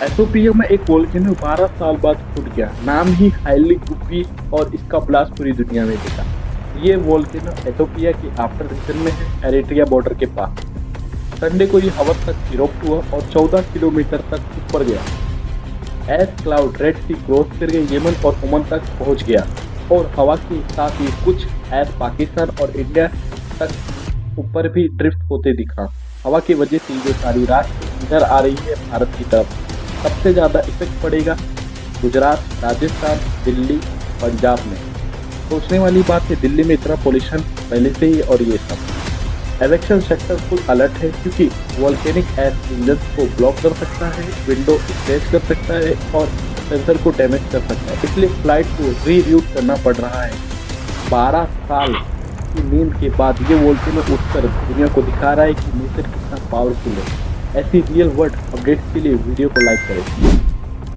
Ethiopia में एक volcano 12 साल बाद फूट गया। नाम ही हाईली गुप्पी और इसका ब्लास्ट पूरी दुनिया में दिखा। ये वोल्केनो एथोपिया के आफ्टर रीजन में है, एरिट्रिया बॉर्डर के पास। संडे को ये हवा तक इरोप्ट हुआ और 14 किलोमीटर तक ऊपर गया। एस क्लाउड रेड सी क्रॉस कर गई, यमन और ओमान तक पहुंच गया और हवा के साथ ही कुछ एस पाकिस्तान और इंडिया तक ऊपर भी ड्रिफ्ट होते दिखा। हवा की वजह से ये सारी रात इधर आ रही है भारत की तरफ। सबसे ज़्यादा इफेक्ट पड़ेगा गुजरात, राजस्थान, दिल्ली, पंजाब में। सोचने वाली बात है, दिल्ली में इतना पोल्यूशन पहले से ही और ये सब। एवेक्शन सेक्टर फुल अलर्ट है क्योंकि वोल्केनिक एस इंजन को ब्लॉक कर सकता है, विंडो स्क्रैच कर सकता है और सेंसर को डैमेज कर सकता है। इसलिए फ्लाइट को रीरूट करना पड़ रहा है। 12 साल की नींद के बाद ये वोल्केनो उठकर दुनिया को दिखा रहा है कि नेचर कितना पावरफुल है। ऐसी रियल वर्ल्ड अपडेट्स के लिए वीडियो को लाइक करें।